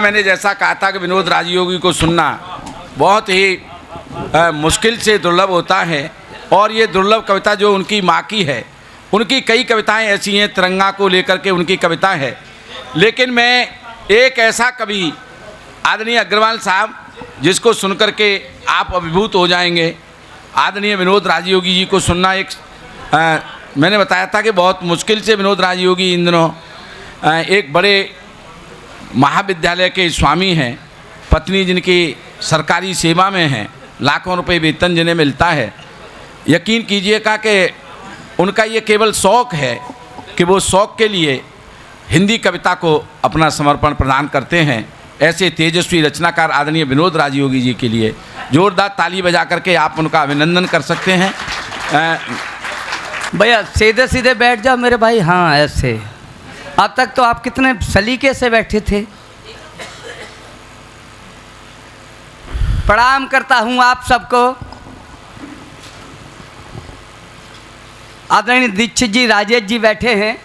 मैंने जैसा कहा था कि विनोद राजयोगी को सुनना बहुत ही मुश्किल से दुर्लभ होता है, और ये दुर्लभ कविता जो उनकी माँ की है, उनकी कई कविताएं ऐसी हैं, तिरंगा को लेकर के उनकी कविता है। लेकिन मैं एक ऐसा कवि आदरणीय अग्रवाल साहब, जिसको सुनकर के आप अभिभूत हो जाएंगे, आदरणीय विनोद राजयोगी जी को सुनना मैंने बताया था कि बहुत मुश्किल से विनोद राजयोगी इन दिनों एक बड़े महाविद्यालय के स्वामी हैं, पत्नी जिनकी सरकारी सेवा में हैं, लाखों रुपए वेतन जिन्हें मिलता है। यकीन कीजिएगा कि उनका ये केवल शौक़ है कि वो शौक़ के लिए हिंदी कविता को अपना समर्पण प्रदान करते हैं। ऐसे तेजस्वी रचनाकार आदरणीय विनोद राजयोगी जी के लिए जोरदार ताली बजा करके आप उनका अभिनंदन कर सकते हैं। भैया सीधे सीधे बैठ जाओ मेरे भाई। हाँ ऐसे। अब तक तो आप कितने सलीके से बैठे थे। प्रणाम करता हूँ आप सबको। आदरणीय दीक्षित जी, राजेश जी बैठे हैं।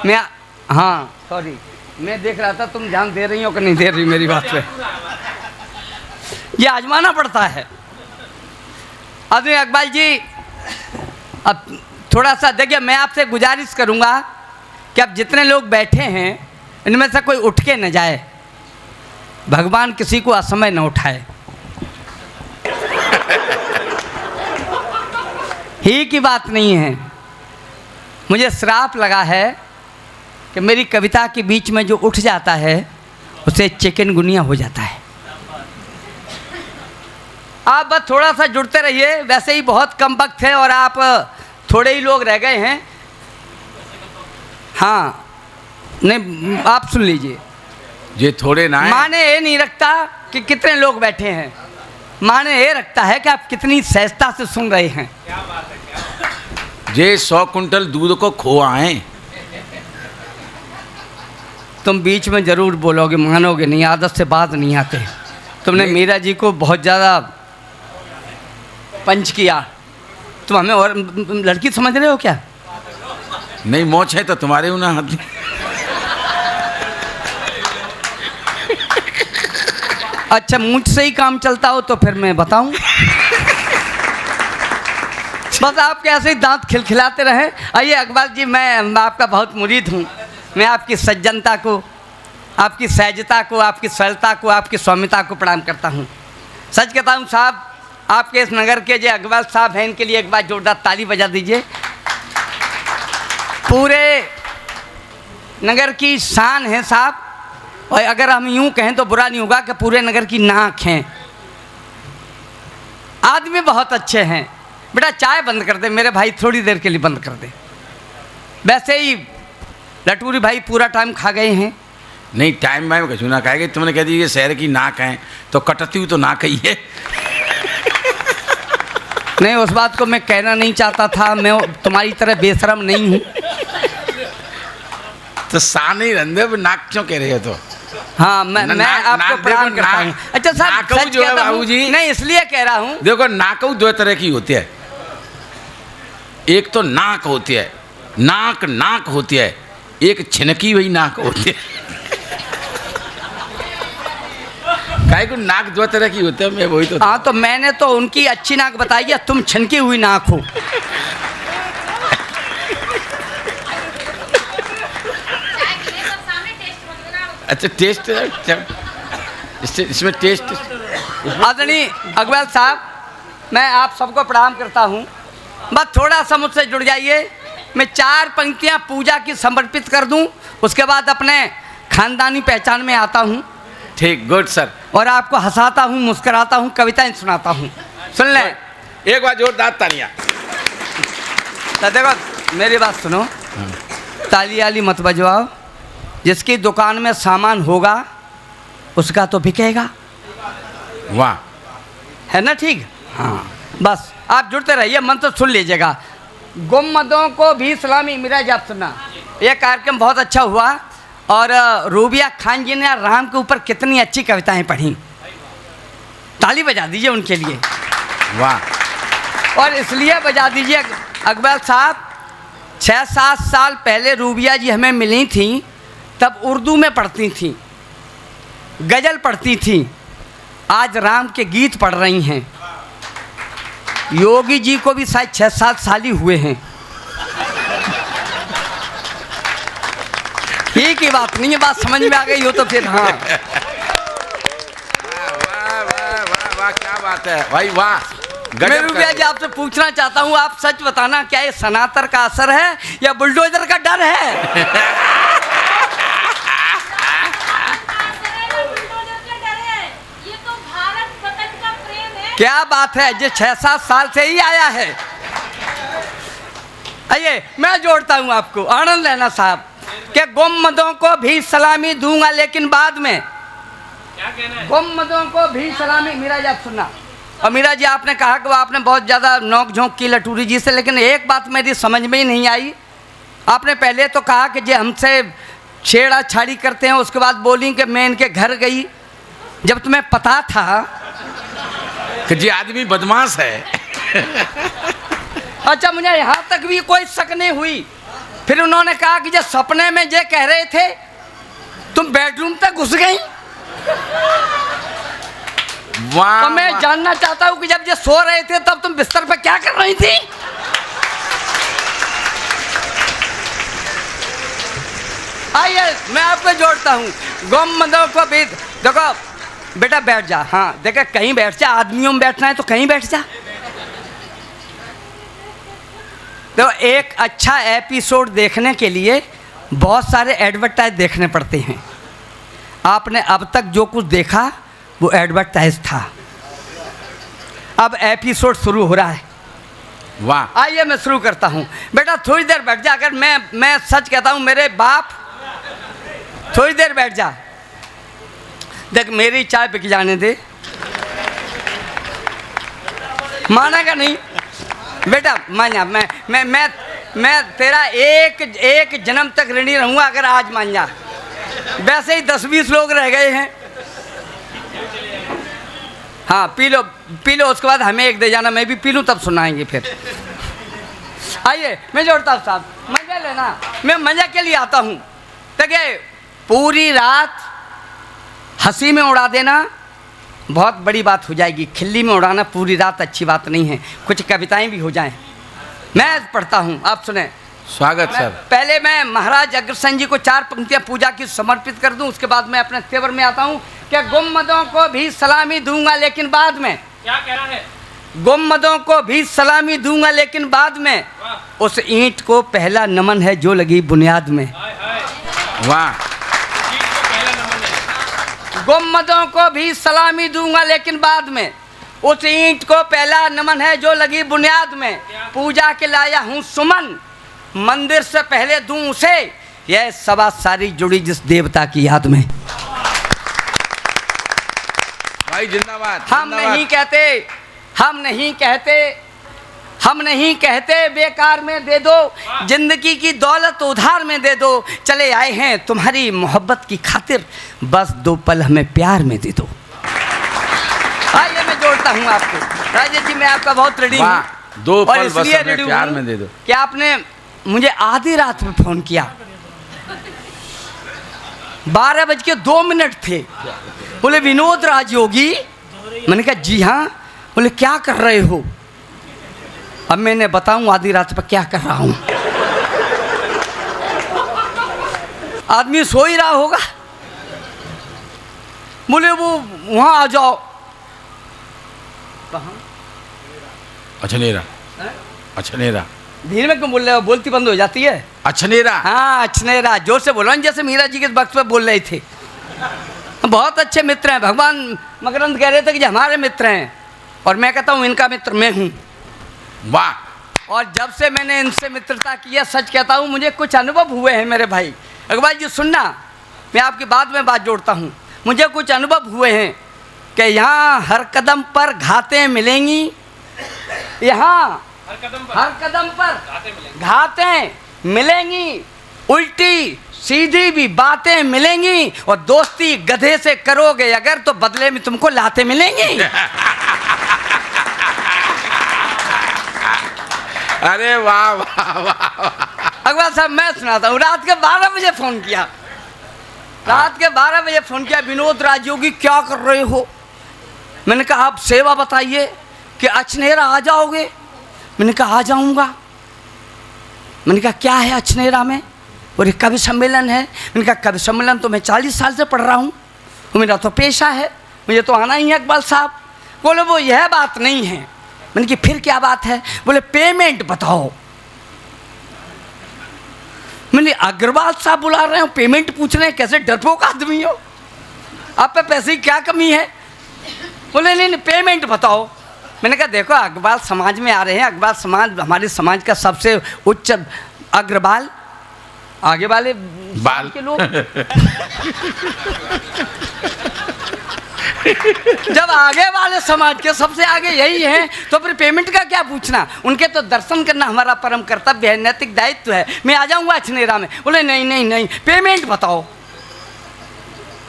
मैं हाँ सॉरी, मैं देख रहा था तुम ध्यान दे रही हो कि नहीं दे रही मेरी बात पे। ये आजमाना पड़ता है। आदरणीय अकबाल जी, अब थोड़ा सा देखिए, मैं आपसे गुजारिश करूँगा कि अब जितने लोग बैठे हैं इनमें से कोई उठ के न जाए। भगवान किसी को असमय न उठाए। ही की बात नहीं है। मुझे श्राप लगा है कि मेरी कविता के बीच में जो उठ जाता है उसे चिकनगुनिया हो जाता है। आप बस थोड़ा सा जुड़ते रहिए। वैसे ही बहुत कम वक्त है और आप थोड़े ही लोग रह गए हैं। हाँ नहीं, आप सुन लीजिए। ये थोड़े ना है। माने ये नहीं रखता कि कितने लोग बैठे हैं, माने ये रखता है कि आप कितनी सहजता से सुन रहे हैं। ये 100 कुंटल दूध को खो आए। तुम बीच में जरूर बोलोगे, मानोगे नहीं, आदत से बात नहीं आते। तुमने मीरा जी को बहुत ज़्यादा पंच किया। तुम हमें और लड़की समझ रहे हो क्या? नहीं, मोच है तो तुम्हारे ना हाथ। अच्छा, मुझसे ही काम चलता हो तो फिर मैं बताऊं। बस आप कैसे दांत खिलखिलाते रहे। आइए अकबाल जी, मैं आपका बहुत मुरीद हूँ। मैं आपकी सज्जनता को, आपकी सहजता को, आपकी सरलता को, आपकी सौम्यता को प्रणाम करता हूँ। सच कहता हूँ साहब, आपके इस नगर के जो अकबाल साहब हैं, इनके लिए एक बार जोरदार ताली बजा दीजिए। पूरे नगर की शान है साहब। और अगर हम यूँ कहें तो बुरा नहीं होगा कि पूरे नगर की नाक हैं। आदमी बहुत अच्छे हैं। बेटा चाय बंद कर दे मेरे भाई, थोड़ी देर के लिए बंद कर दे। वैसे ही लटूरी भाई पूरा टाइम खा गए हैं। नहीं, टाइम मैं कछु ना खाएगी। तुमने कह दी ये शहर की नाक है तो कटती हुई तो नाक ही है। नहीं, उस बात को मैं कहना नहीं चाहता था। मैं तुम्हारी तरह बेशरम नहीं हूँ। तो सा नहीं रंधे, नाक क्यों कह रहे हो? तो हाँ, मैं आपको प्रणाम करता हूँ। अच्छा साहब, सच जो है कहता हूँ, बाबूजी, नहीं इसलिए कह रहा हूँ। देखो, नाकऊ 2 तरह की होती है। एक तो नाक होती है, नाक होती है। एक छिनकी हुई नाक होती है। काहे को नाक 2 तरह की होती है, मैं वही तो। हाँ, तो मैंने तो उनकी अच्छी नाक बताई है, तुम छिनकी हुई नाक हो। अच्छा, टेस्ट इसमें टेस्ट। आदरणीय अकबाल साहब, मैं आप सबको प्रणाम करता हूँ। बस थोड़ा सा मुझसे जुड़ जाइए। मैं 4 पंक्तियाँ पूजा की समर्पित कर दूँ, उसके बाद अपने खानदानी पहचान में आता हूँ। ठीक, गुड सर। और आपको हंसाता हूँ, मुस्कराता हूँ, कविताएं सुनाता हूँ। सुन लें एक बार जोरदार तालियां। तो देखो मेरी बात सुनो, ताली वाली मत बजवाओ। जिसकी दुकान में सामान होगा उसका तो बिकेगा। वाह, है ना? ठीक। हाँ, बस आप जुड़ते रहिए, मन तो सुन लीजिएगा। गुम्मदों को भी सलामी। मेरा जब सुना, यह कार्यक्रम बहुत अच्छा हुआ। और रूबिया खान जी ने राम के ऊपर कितनी अच्छी कविताएं पढ़ी। ताली बजा दीजिए उनके लिए। वाह। और इसलिए बजा दीजिए अकबर साहब, 6-7 साल पहले रूबिया जी हमें मिली थी, तब उर्दू में पढ़ती थी। गजल पढ़ती थी, आज राम के गीत पढ़ रही हैं। योगी जी को भी शायद 6-7 साल ही हुए हैं। ठीक ही बात नहीं है, बात समझ में आ गई हो तो फिर हाँ। वाह वाह वाह वाह, क्या बात है भाई, वाह। मैं रुपया जी आपसे पूछना चाहता हूँ, आप सच बताना, क्या ये सनातन का असर है या बुलडोजर का डर है? क्या बात है, जो 6-7 साल से ही आया है। आइए मैं जोड़ता हूँ आपको, आनंद लेना साहब, कि गुम्मदों को भी सलामी दूंगा लेकिन बाद में। क्या कहना है? गुम्मदों को भी सलामी। मीरा जी आप सुनना। और मीरा जी आपने कहा कि वो आपने बहुत ज़्यादा नोक झोंक की लटूरी जी से, लेकिन एक बात मेरी समझ में ही नहीं आई। आपने पहले तो कहा कि जो हमसे छेड़ा छाड़ी करते हैं, उसके बाद बोली कि मैं इनके घर गई, जब तुम्हें पता था कि जी आदमी बदमाश है। अच्छा, मुझे यहाँ तक भी कोई शक नहीं हुई। फिर उन्होंने कहा कि जब सपने में ये कह रहे थे तुम बेडरूम तक घुस गई। वाह, तो मैं जानना चाहता हूँ कि जब ये सो रहे थे तब तुम बिस्तर पे क्या कर रही थी? आइए मैं आपको जोड़ता हूँ। गुम्मदों को भी देखो, बेटा बैठ जा। हाँ देखा, कहीं बैठ जा, आदमियों में बैठना है तो कहीं बैठ जा। तो एक अच्छा एपिसोड देखने के लिए बहुत सारे एडवर्टाइज देखने पड़ते हैं। आपने अब तक जो कुछ देखा वो एडवर्टाइज था, अब एपिसोड शुरू हो रहा है। वाह। आइए मैं शुरू करता हूँ। बेटा थोड़ी देर बैठ जा, अगर मैं सच कहता हूँ मेरे बाप, थोड़ी देर बैठ जा। देख मेरी चाय पिक जाने दे, मानेगा नहीं बेटा। मान जा, मैं तेरा एक जन्म तक ऋणी रहूँगा अगर आज मान जा। वैसे ही 10-20 लोग रह गए हैं। हाँ पी लो, उसके बाद हमें एक दे जाना, मैं भी पी लूँ तब सुनाएंगे फिर। आइए मैं जोड़ता हूँ साहब, मजा लेना, मैं मजा के लिए आता हूँ। देखिए पूरी रात हंसी में उड़ा देना बहुत बड़ी बात हो जाएगी, खिल्ली में उड़ाना पूरी रात अच्छी बात नहीं है। कुछ कविताएं भी हो जाएं। मैं पढ़ता हूँ, आप सुने। स्वागत सर। पहले मैं महाराज अग्रसेन जी को 4 पंक्तियाँ पूजा की समर्पित कर दूं, उसके बाद मैं अपने तेवर में आता हूँ। क्या गुम्मदों को भी सलामी दूंगा लेकिन बाद में। क्या कह रहा है? गुम्मदों को भी सलामी दूंगा लेकिन बाद में उस ईंट को पहला नमन है जो लगी बुनियाद में। वाह। गुम्मदों को भी सलामी दूंगा लेकिन बाद में उस ईंट को पहला नमन है जो लगी बुनियाद में। पूजा के लाया हूँ सुमन, मंदिर से पहले दूं उसे, यह सभा सारी जुड़ी जिस देवता की याद में। भाई जिंदाबाद। हम नहीं कहते बेकार में दे दो, जिंदगी की दौलत उधार में दे दो। चले आए हैं तुम्हारी मोहब्बत की खातिर, बस 2 पल हमें प्यार में दे दो। आइए मैं जोड़ता हूँ आपको। राजेश जी मैं आपका बहुत रेडी हूँ। 2 पल बस हमें प्यार में दे दो। क्या आपने मुझे आधी रात में फ़ोन किया, 12:02 थे, बोले विनोद राजयोगी। मैंने कहा जी हाँ। बोले क्या कर रहे हो? अब मैंने बताऊं आधी रात पर क्या कर रहा हूं। आदमी सो ही रहा होगा। बोले वो वहां आ जाओ। कहाँ? अछनेरा। अछनेरा। धीरे में क्यों बोल रहे हो? बोलती बंद हो जाती है। अछनेरा। हाँ अछनेरा, जोर से बोलो, जैसे मीरा जी के वक्त पे बोल रहे थे। बहुत अच्छे मित्र हैं। भगवान मकरंद कह रहे थे कि हमारे मित्र हैं, और मैं कहता हूँ इनका मित्र मैं हूँ। वाह। और जब से मैंने इनसे मित्रता की है, सच कहता हूँ मुझे कुछ अनुभव हुए हैं मेरे भाई। अकबर जी सुनना, मैं आपकी बात में बात जोड़ता हूँ। मुझे कुछ अनुभव हुए हैं कि यहाँ हर कदम पर घातें मिलेंगी, यहाँ हर कदम पर घातें मिलेंगी, उल्टी सीधी भी बातें मिलेंगी, और दोस्ती गधे से करोगे अगर तो बदले में तुमको लातें मिलेंगी। अरे वाह वाह वाह। अकबर साहब मैं सुनाता हूँ, रात के 12 बजे फ़ोन किया। रात के 12 बजे फ़ोन किया, विनोद राजयोगी क्या कर रहे हो? मैंने कहा आप सेवा बताइए कि अछनेरा आ जाओगे? मैंने कहा आ जाऊँगा। मैंने कहा क्या है अछनेरा में? बोले कवि सम्मेलन है। मैंने कहा कवि सम्मेलन तो मैं 40 साल से पढ़ रहा हूँ, मेरा तो पेशा है, मुझे तो आना ही है इकबाल साहब। बोले वो यह बात नहीं है। मैंने कहा फिर क्या बात है? बोले पेमेंट बताओ। मैंने अग्रवाल साहब बुला रहे हो, पेमेंट पूछ रहे हैं, कैसे डरपोक आदमी हो, आप पे पैसे की क्या कमी है? बोले नहीं पेमेंट बताओ। मैंने कहा देखो अग्रवाल समाज में आ रहे हैं, अग्रवाल समाज हमारे समाज का सबसे उच्च अग्रवाल, आगे वाले बाल के लोग जब आगे वाले समाज के सबसे आगे यही हैं तो फिर पेमेंट का क्या पूछना? उनके तो दर्शन करना हमारा परम कर्तव्य है, नैतिक दायित्व है। मैं आ जाऊंगा अछनेरा में। बोले नहीं नहीं नहीं पेमेंट बताओ।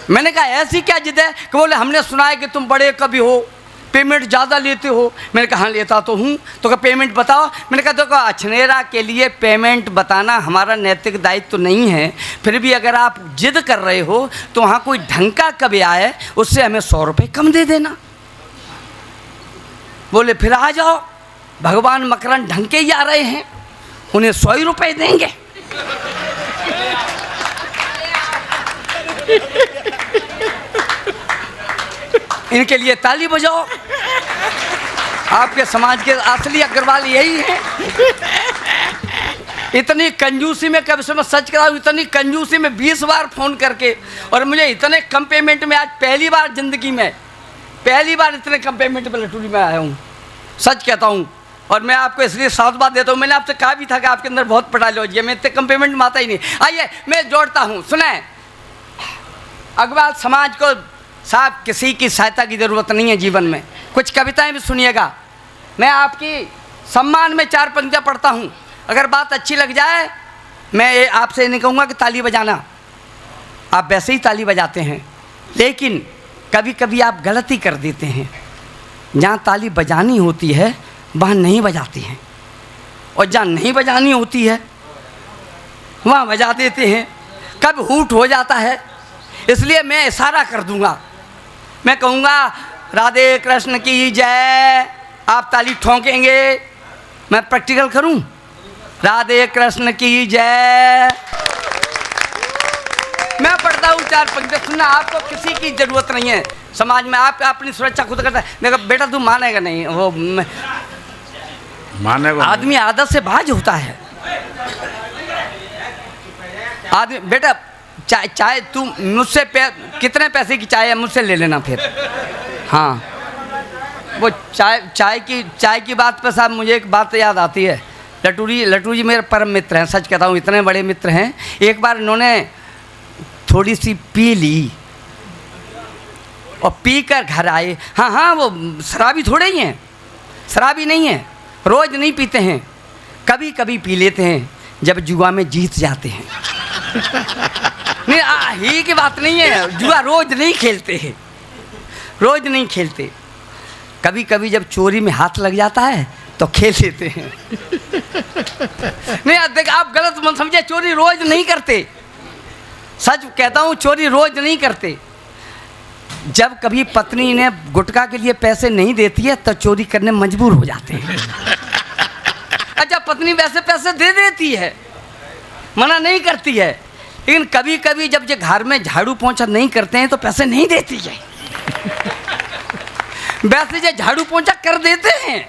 मैंने कहा ऐसी क्या जिद है? कि बोले हमने सुना है कि तुम बड़े कवि हो, पेमेंट ज़्यादा लेते हो। मैंने कहा हाँ लेता तो हूँ, तो क्या पेमेंट बताओ। मैंने कहा देखो अछनेरा के लिए पेमेंट बताना हमारा नैतिक दायित्व तो नहीं है, फिर भी अगर आप जिद कर रहे हो तो वहाँ कोई ढंग का कवि आए, उससे हमें 100 रुपये कम दे देना। बोले फिर आ जाओ, भगवान मकरन ढंग के ही आ रहे हैं, उन्हें 100 ही रुपये देंगे। इनके लिए ताली बजाओ। आपके समाज के असली अग्रवाल यही है। इतनी कंजूसी में, कभी से मैं सच कह रहा हूँ, इतनी कंजूसी में 20 बार फ़ोन करके, और मुझे इतने कम पेमेंट में आज पहली बार ज़िंदगी में, पहली बार इतने कम पेमेंट में लटूरी में आया हूँ, सच कहता हूँ। और मैं आपको इसलिए साथ बात देता हूँ, मैंने आपसे कहा भी था कि आपके अंदर बहुत पटालोजी है, मैं इतने कम पेमेंट में आता ही नहीं। आइए मैं जोड़ता हूँ, सुने। अग्रवाल समाज को साहब किसी की सहायता की ज़रूरत नहीं है जीवन में। कुछ कविताएं भी सुनिएगा, मैं आपकी सम्मान में 4 पंक्तियाँ पढ़ता हूँ, अगर बात अच्छी लग जाए मैं आपसे नहीं कहूँगा कि ताली बजाना, आप वैसे ही ताली बजाते हैं, लेकिन कभी कभी आप गलती कर देते हैं। जहाँ ताली बजानी होती है वहाँ नहीं बजाते हैं, और जहाँ नहीं बजानी होती है वहाँ बजा देते हैं। कब हूट हो जाता है, इसलिए मैं इशारा कर दूँगा, मैं कहूँगा राधे कृष्ण की जय, आप ताली ठोंकेंगे, मैं प्रैक्टिकल करूँ, राधे कृष्ण की जय। मैं पढ़ता हूँ 4 पंक्तियाँ, सुनना, आपको किसी की ज़रूरत नहीं है समाज में, आप अपनी सुरक्षा खुद करता है। देखो बेटा तू मानेगा नहीं, वो मानेगा, आदमी आदत से बाज होता है। आदमी बेटा चाय तू मुझसे कितने पैसे की चाय है मुझसे ले लेना फिर। हाँ वो चाय की बात पे साहब मुझे एक बात याद आती है। लटू जी मेरे परम मित्र हैं, सच कहता हूँ, इतने बड़े मित्र हैं। एक बार इन्होंने थोड़ी सी पी ली और पी कर घर आए। हाँ वो शराबी थोड़े ही हैं, शराबी नहीं है, रोज़ नहीं पीते हैं, कभी कभी पी लेते हैं जब जुआ में जीत जाते हैं। नहीं ही की बात नहीं है, जुआ रोज नहीं खेलते हैं, रोज नहीं खेलते, कभी कभी जब चोरी में हाथ लग जाता है तो खेल लेते हैं। नहीं देख आप गलत मत समझे, चोरी रोज नहीं करते, सच कहता हूँ चोरी रोज नहीं करते। जब कभी पत्नी ने गुटखा के लिए पैसे नहीं देती है तो चोरी करने मजबूर हो जाते हैं। अच्छा पत्नी वैसे पैसे दे देती है, मना नहीं करती है, लेकिन कभी कभी जब ये घर में झाड़ू पोंछा नहीं करते हैं तो पैसे नहीं देती है। वैसे ये झाड़ू पोंछा कर देते हैं।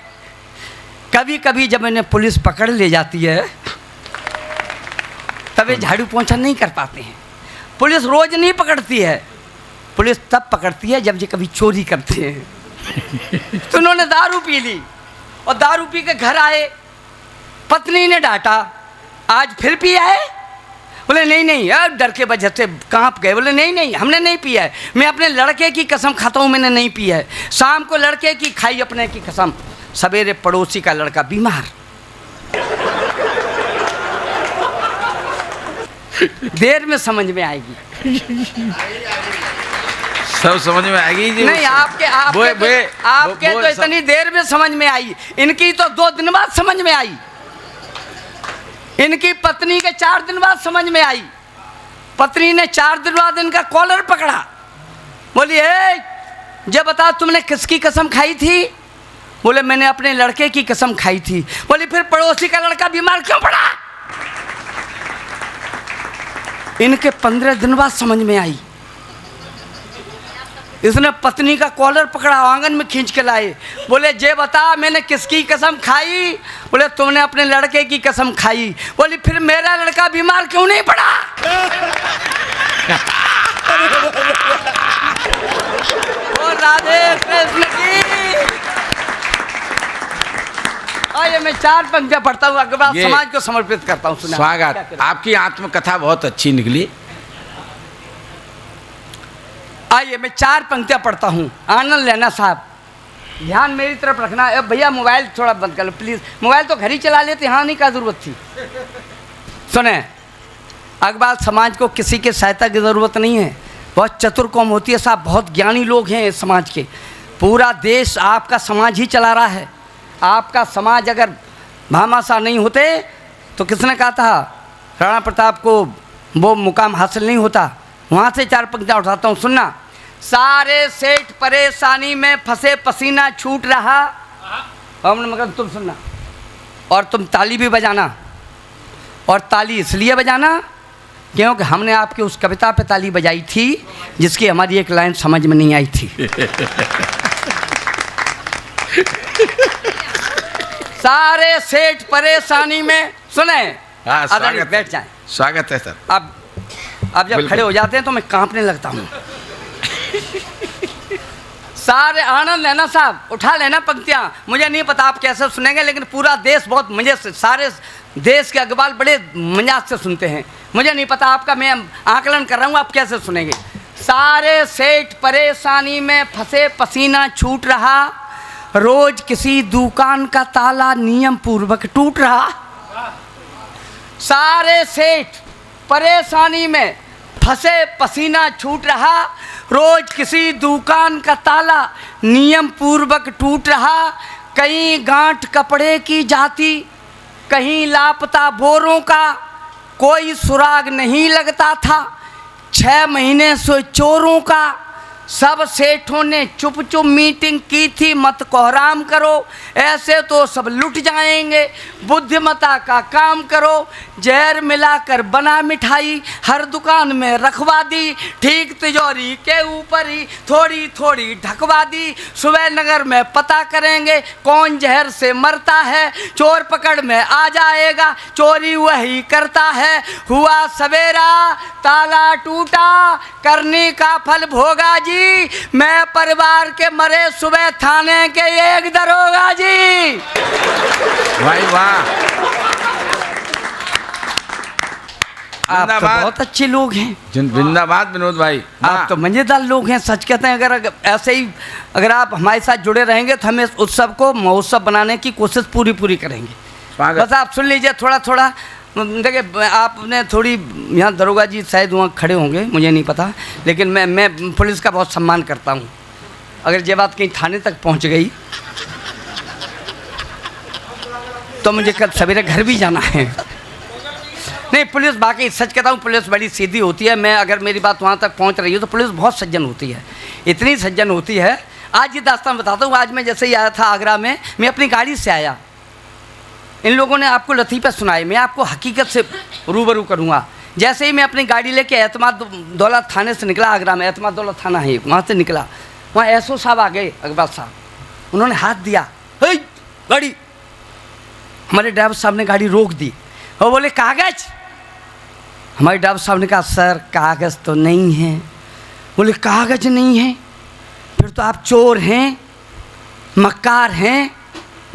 कभी कभी जब इन्हें पुलिस पकड़ ले जाती है तब ये झाड़ू पोंछा नहीं कर पाते हैं। पुलिस रोज नहीं पकड़ती है, पुलिस तब पकड़ती है जब ये कभी चोरी करते हैं। तो उन्होंने दारू पी ली और दारू पी के घर आए, पत्नी ने डांटा, आज फिर पी आए? बोले नहीं नहीं यार, डर के वजह से कहाँ गए? बोले नहीं नहीं हमने नहीं पिया है, मैं अपने लड़के की कसम खाता हूँ मैंने नहीं पिया है। शाम को लड़के की खाई अपने की कसम, सवेरे पड़ोसी का लड़का बीमार। देर में समझ में आएगी, सब समझ में आएगी जी। नहीं आपके तो इतनी देर में समझ में आई, इनकी तो 2 दिन बाद समझ में आई, इनकी पत्नी के 4 दिन बाद समझ में आई। पत्नी ने 4 दिन का कॉलर पकड़ा, बोली ए जब बता तुमने किसकी कसम खाई थी? बोले मैंने अपने लड़के की कसम खाई थी। बोली फिर पड़ोसी का लड़का बीमार क्यों पड़ा? इनके 15 दिन बाद समझ में आई। इसने पत्नी का कॉलर पकड़ा, आंगन में खींच के लाए, बोले जे बता मैंने किसकी कसम खाई? बोले तुमने अपने लड़के की कसम खाई। बोली फिर मेरा लड़का बीमार क्यों नहीं पड़ा? ओ राधे कृष्ण की। आइए मैं 4 पंक्तियां पढ़ता हूँ, अगले बार समाज को समर्पित करता हूँ। स्वागत, आपकी आत्मकथा बहुत अच्छी निकली। आइए मैं 4 पंक्तियां पढ़ता हूँ, आनंद लेना साहब, ध्यान मेरी तरफ रखना। अब भैया मोबाइल थोड़ा बंद कर लो प्लीज़, मोबाइल तो घर ही चला लेते, यहाँ नहीं का ज़रूरत थी। सुने, अकबाल समाज को किसी के सहायता की ज़रूरत नहीं है, बहुत चतुर कौम होती है साहब, बहुत ज्ञानी लोग हैं इस समाज के। पूरा देश आपका समाज ही चला रहा है। आपका समाज अगर भामाशाह नहीं होते तो किसने कहा था राणा प्रताप को वो मुकाम हासिल नहीं होता। वहाँ से 4 पंक्तियाँ उठाता हूँ, सुनना। सारे सेठ परेशानी में फंसे, पसीना छूट रहा। मगर तुम सुनना और तुम ताली भी बजाना, और ताली इसलिए बजाना क्योंकि हमने आपकी उस कविता पे ताली बजाई थी जिसकी हमारी एक लाइन समझ में नहीं आई थी। सारे सेठ परेशानी में, सुने बैठ जाए। स्वागत है सर। अब जब खड़े हो जाते हैं तो मैं कांपने लगता हूँ। सारे आनंद लेना साहब, उठा लेना पंक्तियाँ। मुझे नहीं पता आप कैसे सुनेंगे, लेकिन पूरा देश बहुत मजे से, सारे देश के अखबार बड़े मजाक से सुनते हैं। मुझे नहीं पता आपका, मैं आकलन कर रहा हूँ आप कैसे सुनेंगे। सारे सेठ परेशानी में फंसे, पसीना छूट रहा, रोज किसी दुकान का ताला नियम पूर्वक टूट रहा। सारे सेठ परेशानी में फंसे, पसीना छूट रहा, रोज किसी दुकान का ताला नियम पूर्वक टूट रहा। कहीं गांठ कपड़े की जाती, कहीं लापता बोरों का, कोई सुराग नहीं लगता था 6 महीने से चोरों का। सब सेठों ने चुप चुप मीटिंग की थी, मत कोहराम करो, ऐसे तो सब लुट जाएंगे, बुद्धिमता का काम करो। जहर मिलाकर बना मिठाई, हर दुकान में रखवा दी, ठीक तिजोरी के ऊपर ही थोड़ी थोड़ी ढकवा दी। सुबह नगर में पता करेंगे कौन जहर से मरता है, चोर पकड़ में आ जाएगा, चोरी वही करता है। हुआ सवेरा ताला टूटा, करने का फल भोगा जी, मैं परिवार के मरे सुबह थाने के एक दरोगा जी। भाई वाह, आप तो बहुत अच्छे लोग हैं। जिंदाबाद विनोद भाई, आप तो मजेदार लोग हैं, सच कहते हैं। अगर ऐसे ही अगर आप हमारे साथ जुड़े रहेंगे तो हमें उत्सव को महोत्सव बनाने की कोशिश पूरी करेंगे। बस आप सुन लीजिए थोड़ा थोड़ा। देखिए आपने थोड़ी, यहाँ दरोगा जी शायद वहाँ खड़े होंगे, मुझे नहीं पता, लेकिन मैं पुलिस का बहुत सम्मान करता हूँ। अगर ये बात कहीं थाने तक पहुँच गई तो मुझे कल सवेरे घर भी जाना है। नहीं, पुलिस बाकी सच कहता हूँ, पुलिस बड़ी सीधी होती है। मैं अगर मेरी बात वहाँ तक पहुँच रही है तो पुलिस बहुत सज्जन होती है, इतनी सज्जन होती है। आज ये दास्तान बताता हूँ। आज मैं जैसे ही आया था आगरा में, मैं अपनी गाड़ी से आया, इन लोगों ने आपको लतीफ़े सुनाए, मैं आपको हकीकत से रूबरू करूँगा। जैसे ही मैं अपनी गाड़ी लेके एतमाद दौलत थाने से निकला, आगरा में एतमाद दौलत थाना है, वहाँ से निकला, वहाँ एसओ साहब आ गए, अकबर साहब, उन्होंने हाथ दिया, गाड़ी, हमारे ड्राइवर साहब ने गाड़ी रोक दी और बोले कागज़। हमारे ड्राइवर साहब ने कहा सर कागज़ तो नहीं है। बोले कागज़ नहीं है, फिर तो आप चोर हैं, मक्कार हैं,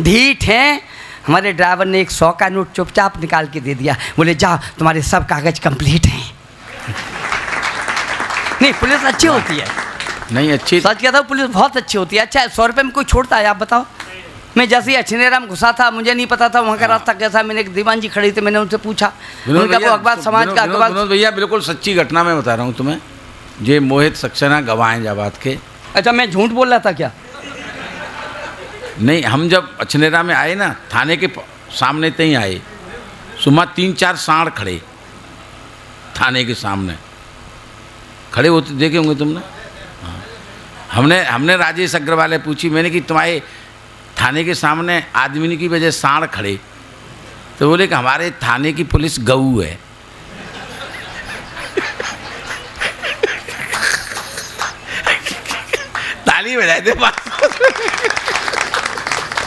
ढीठ हैं। हमारे ड्राइवर ने एक 100 का नोट चुपचाप निकाल के दे दिया। बोले जाओ तुम्हारे सब कागज़ कंप्लीट हैं। नहीं, पुलिस अच्छी होती है। नहीं अच्छी, सच कहता हूँ पुलिस बहुत अच्छी होती है। अच्छा 100 रुपये में कोई छोड़ता है आप बताओ? मैं जैसे ही अछनेरा में घुसा था, मुझे नहीं पता था वहाँ का रास्ता कैसा। मैंने एक दीवान जी खड़ी थी, मैंने उनसे पूछा, उनका वो अखबार समाज का अखबार। विनोद भैया बिल्कुल सच्ची घटना मैं बता रहा हूँ तुम्हें, ये मोहित सक्सेना गवाह जाबाद के। अच्छा मैं झूठ बोल रहा था क्या? नहीं, हम जब अछनेरा में आए ना, थाने के सामने तक ही आए, सुबह 3-4 सांड खड़े थाने के सामने, खड़े होते देखे होंगे तुमने। हाँ। हमने राजेश अग्रवाल से पूछी, मैंने कि तुम्हारे थाने के सामने आदमी की वजह सांड खड़े, तो बोले कि हमारे थाने की पुलिस गऊ है। ताली बजाए थे।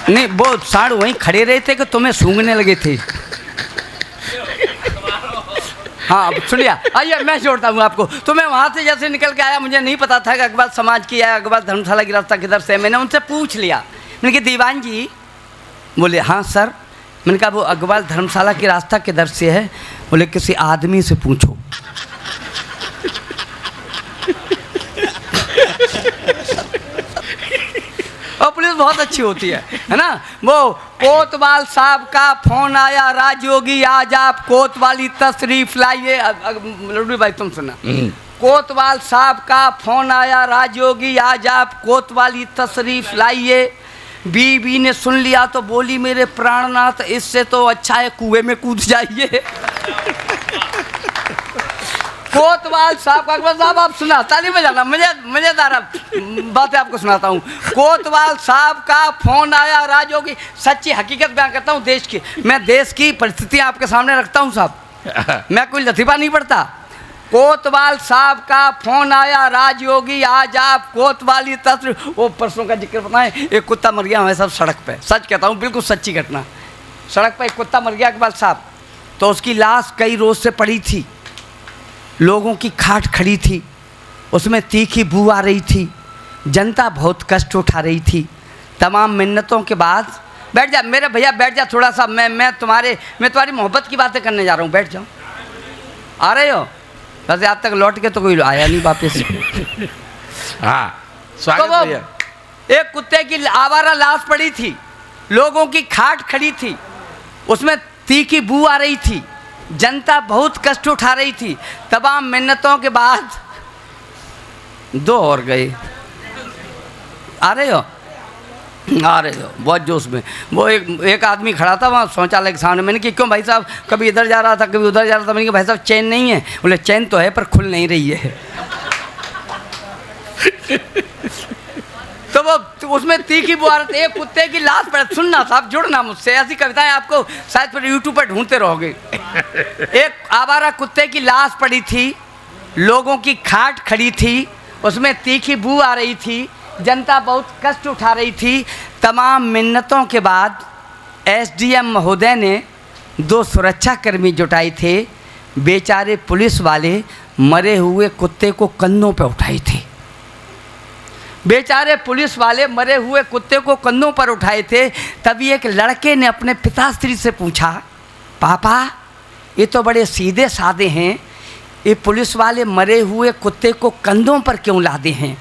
नहीं, वो सांड वहीं खड़े रहे थे कि तुम्हें सूंघने लगे थे। हाँ सुनिए, आइए मैं जोड़ता हूँ आपको। तो मैं वहाँ से जैसे निकल के आया, मुझे नहीं पता था कि अकबर समाज की है, अकबर धर्मशाला की रास्ता किधर से। मैंने उनसे पूछ लिया, मैंने कहा दीवान जी, बोले हाँ सर। मैंने कहा वो अकबर धर्मशाला की रास्ता किधर से है? बोले किसी आदमी से पूछो। और पुलिस बहुत अच्छी होती है ना। वो कोतवाल साहब का फोन आया, राजयोगी आज आप कोतवाली तशरीफ लाइए। लड्डू भाई तुम सुना, कोतवाल साहब का फोन आया, राजयोगी आज आप कोतवाली तशरीफ लाइए। बीवी ने सुन लिया तो बोली मेरे प्राणनाथ, इससे तो अच्छा है कुएं में कूद जाइए। कोतवाल साहब का, अकबर साहब आप सुना, ताली बजाना, मजेदार बातें आपको सुनाता हूँ। कोतवाल साहब का फोन आया, राजयोगी, सच्ची हकीकत बयान करता हूँ देश की, मैं देश की परिस्थितियाँ आपके सामने रखता हूँ साहब, मैं कोई लतीफ़ा नहीं पढ़ता। कोतवाल साहब का फोन आया, राजयोगी आज आप कोतवाली तस्वीर। वो परसों का जिक्र बताएं, एक कुत्ता मर गया हमारे साहब सड़क पे, सच कहता हूँ बिल्कुल सच्ची घटना। सड़क पे एक कुत्ता मर गया अकबर साहब, तो उसकी लाश कई रोज से पड़ी थी, लोगों की खाट खड़ी थी, उसमें तीखी बू आ रही थी, जनता बहुत कष्ट उठा रही थी। तमाम मिन्नतों के बाद, बैठ जा मेरे भैया बैठ जा थोड़ा सा, मैं तुम्हारी मोहब्बत की बातें करने जा रहा हूँ, बैठ जाओ। आ रहे हो? वैसे आज तक लौट के तो कोई आया नहीं वापस। हाँ स्वागत भैया। एक कुत्ते की आवारा लाश पड़ी थी, लोगों की खाट खड़ी थी, उसमें तीखी बू आ रही थी, जनता बहुत कष्ट उठा रही थी। तमाम मिन्नतों के बाद दो और गए। आ रहे हो? आ रहे हो बहुत जोश में। वो एक आदमी खड़ा था वहाँ शौचालय के सामने। मैंने कि क्यों भाई साहब, कभी इधर जा रहा था कभी उधर जा रहा था। मैंने कहा भाई साहब चैन नहीं है? बोले चैन तो है पर खुल नहीं रही है। तो वो उसमें तीखी बुआर, एक कुत्ते की लाश पड़ा। सुनना साहब, जुड़ना मुझसे, ऐसी कविताएं आपको शायद फिर यूट्यूब पर ढूंढते रहोगे। एक आवारा कुत्ते की लाश पड़ी थी, लोगों की खाट खड़ी थी, उसमें तीखी बू आ रही थी, जनता बहुत कष्ट उठा रही थी। तमाम मिन्नतों के बाद एसडीएम महोदय ने 2 सुरक्षाकर्मी जुटाए थे। बेचारे पुलिस वाले मरे हुए कुत्ते को कंधों पर उठाए थे। बेचारे पुलिस वाले मरे हुए कुत्ते को कंधों पर उठाए थे। तभी एक लड़के ने अपने पिताश्री से पूछा, पापा ये तो बड़े सीधे साधे हैं, ये पुलिस वाले मरे हुए कुत्ते को कंधों पर क्यों लादे हैं?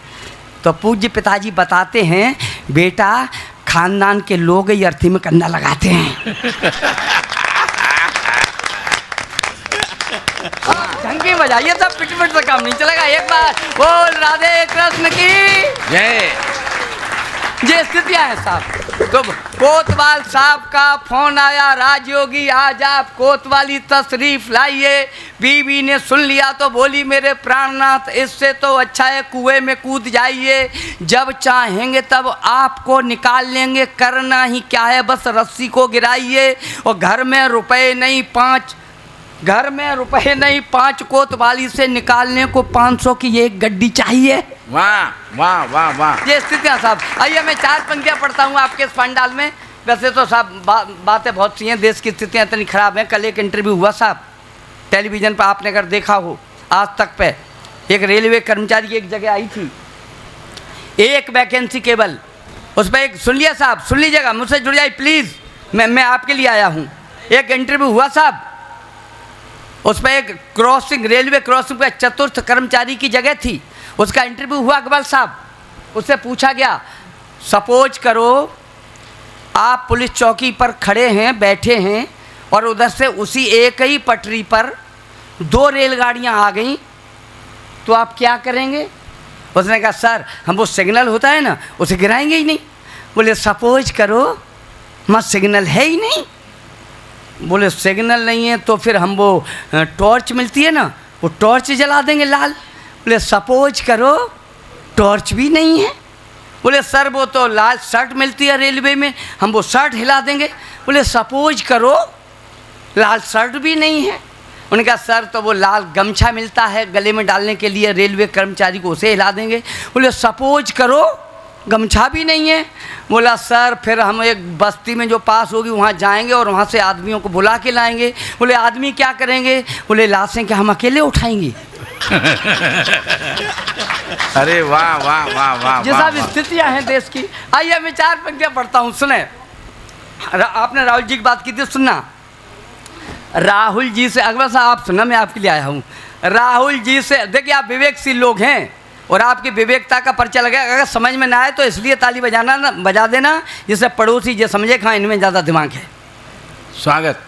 तो पूज्य पिताजी बताते हैं, बेटा खानदान के लोग ये अर्थी में कंधा लगाते हैं। ढंगी बजाइए, सब पिट से काम नहीं चलेगा। एक बार बोल राधे कृष्ण की जय। ये स्थितियाँ हैं साहब। तो कोतवाल साहब का फोन आया, राजयोगी आज आप कोतवाली तशरीफ लाइए। बीवी ने सुन लिया तो बोली मेरे प्राणनाथ, इससे तो अच्छा है कुएं में कूद जाइए। जब चाहेंगे तब आपको निकाल लेंगे, करना ही क्या है बस रस्सी को गिराइए। और घर में रुपए नहीं 5 कोतवाली से निकालने को 500 की एक गड्डी चाहिए। वाह वाह वाह वाह। ये स्थितियाँ साहब। आइए मैं 4 पंक्तियाँ पढ़ता हूँ आपके इस पंडाल में। वैसे तो साहब बातें बहुत सी हैं, देश की स्थितियाँ इतनी ख़राब हैं। कल एक इंटरव्यू हुआ साहब टेलीविज़न पर, आपने अगर देखा हो आज तक पे, एक रेलवे कर्मचारी एक जगह आई थी, एक वैकेंसी केवल, उस पर एक सुन लिया साहब, सुन लीजिएगा, मुझसे जुड़ जाइए प्लीज़, मैं आपके लिए आया हूँ। एक इंटरव्यू हुआ साहब, उस पर एक क्रॉसिंग, रेलवे क्रॉसिंग पर चतुर्थ कर्मचारी की जगह थी, उसका इंटरव्यू हुआ अकबर साहब। उससे पूछा गया, सपोज करो आप पुलिस चौकी पर खड़े हैं, बैठे हैं, और उधर से उसी एक ही पटरी पर 2 रेलगाड़ियां आ गईं, तो आप क्या करेंगे? उसने कहा सर हम वो सिग्नल होता है ना, उसे गिराएंगे ही नहीं। बोले सपोज करो मत सिग्नल है ही नहीं। बोले सिग्नल नहीं है तो फिर हम वो टॉर्च मिलती है ना, वो टॉर्च जला देंगे लाल। बोले सपोज करो टॉर्च भी नहीं है। बोले सर वो तो लाल शर्ट मिलती है रेलवे में, हम वो शर्ट हिला देंगे। बोले सपोज करो लाल शर्ट भी नहीं है। उन्होंने कहा सर तो वो लाल गमछा मिलता है गले में डालने के लिए रेलवे कर्मचारी को, उसे हिला देंगे। बोले सपोज करो गमछा भी नहीं है। बोला सर फिर हम एक बस्ती में जो पास होगी वहाँ जाएंगे और वहाँ से आदमियों को बुला के लाएंगे। बोले आदमी क्या करेंगे? बोले लाशें क्या हम अकेले उठाएंगे? अरे वाह वाह वाह वाह। ये सब स्थितियाँ हैं देश की। आइए मैं 4 पंक्तियाँ पढ़ता हूँ, सुने। आपने राहुल जी की बात की थी, सुनना। राहुल जी से अकबर साहब आप सुनना, मैं आपके लिए आया हूँ। राहुल जी से देखिए, आप विवेकशील लोग हैं और आपकी विवेकता का परिचय लगेगा। अगर समझ में ना आए तो इसलिए ताली बजा देना, जिससे पड़ोसी जो समझे हाँ इनमें ज़्यादा दिमाग है। स्वागत।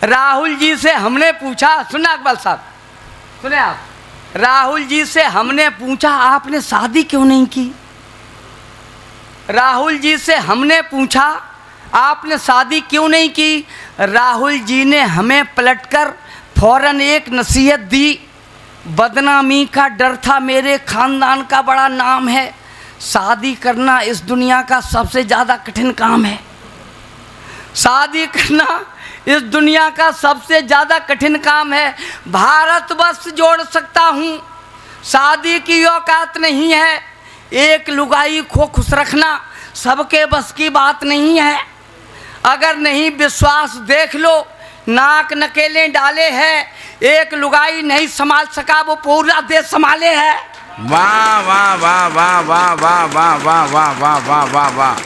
राहुल जी से हमने पूछा, सुनना अकबर साहब, सुने आप। राहुल जी से हमने पूछा आपने शादी क्यों नहीं की? राहुल जी से हमने पूछा आपने शादी क्यों नहीं की? राहुल जी ने हमें पलटकर फौरन एक नसीहत दी, बदनामी का डर था, मेरे खानदान का बड़ा नाम है, शादी करना इस दुनिया का सबसे ज़्यादा कठिन काम है। शादी करना इस दुनिया का सबसे ज़्यादा कठिन काम है। भारतवर्ष जोड़ सकता हूँ, शादी की औकात नहीं है। एक लुगाई को खुश रखना सबके बस की बात नहीं है। अगर नहीं विश्वास देख लो, नाक नकेले डाले हैं, एक लुगाई नहीं संभाल सका वो पूरा देश संभाले है। वाह वाह वाह वाह वाह वाह वाह वाह वाह वाह वाह वाह वाह।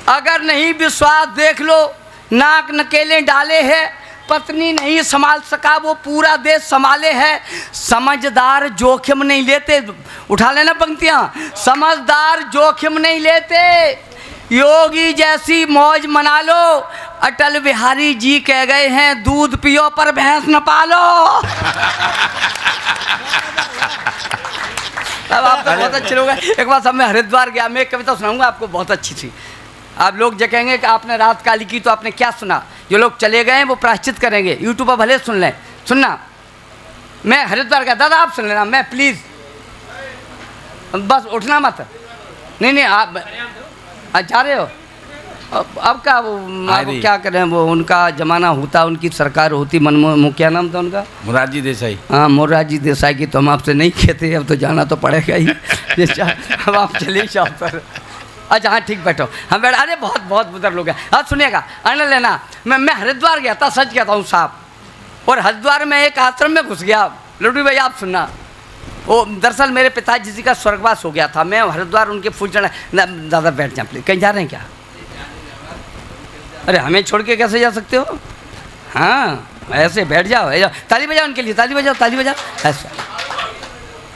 अगर नहीं विश्वास देख लो, नाक नकेले डाले हैं, पत्नी नहीं संभाल सका वो पूरा देश संभाले है। समझदार जोखिम नहीं लेते, उठा लेना पंक्तियाँ, समझदार जोखिम नहीं लेते। योगी जैसी मौज मना लो, अटल बिहारी जी कह गए हैं दूध पियो पर भैंस न पालो। अब आप तो बहुत अच्छे लोग हैं। एक बार सब मैं हरिद्वार गया, मैं एक कविता सुनाऊंगा आपको, बहुत अच्छी थी। आप लोग जो कहेंगे कि आपने रात काली की तो आपने क्या सुना, जो लोग चले गए हैं वो प्रायश्चित करेंगे, यूट्यूब पर भले सुन लें। सुनना, मैं हरिद्वार गया, दादा आप सुन लेना, मैं प्लीज़, बस उठना मत। नहीं आप जा रहे हो अब का वो क्या करें, वो उनका जमाना होता, उनकी सरकार होती, मनमोहन क्या नाम था उनका, मोरारजी देसाई। हाँ मोरारजी देसाई की तो हम आपसे नहीं कहते, अब तो जाना तो पड़ेगा ही। अब आप चलिए जाओ पर। अच्छा हाँ ठीक, बैठो हम बैठ। अरे बहुत बहुत बुजुर्ग लोग हैं। अब सुनिएगा, आनंद लेना। मैं हरिद्वार गया था, सच कहता हूँ साहब, और हरिद्वार में एक आश्रम में घुस गया। लड्डू भाई आप सुनना, वो दरअसल मेरे पिताजी जी का स्वर्गवास हो गया था। मैं हरिद्वार उनके फूल चढ़ा। दादा बैठ जाए प्लीज, कहीं जा रहे हैं क्या? अरे हमें छोड़ के कैसे जा सकते हो? हाँ ऐसे बैठ जाओ, ताली बजाओ उनके लिए, ताली बजाओ, ताली बजाओ ऐसा।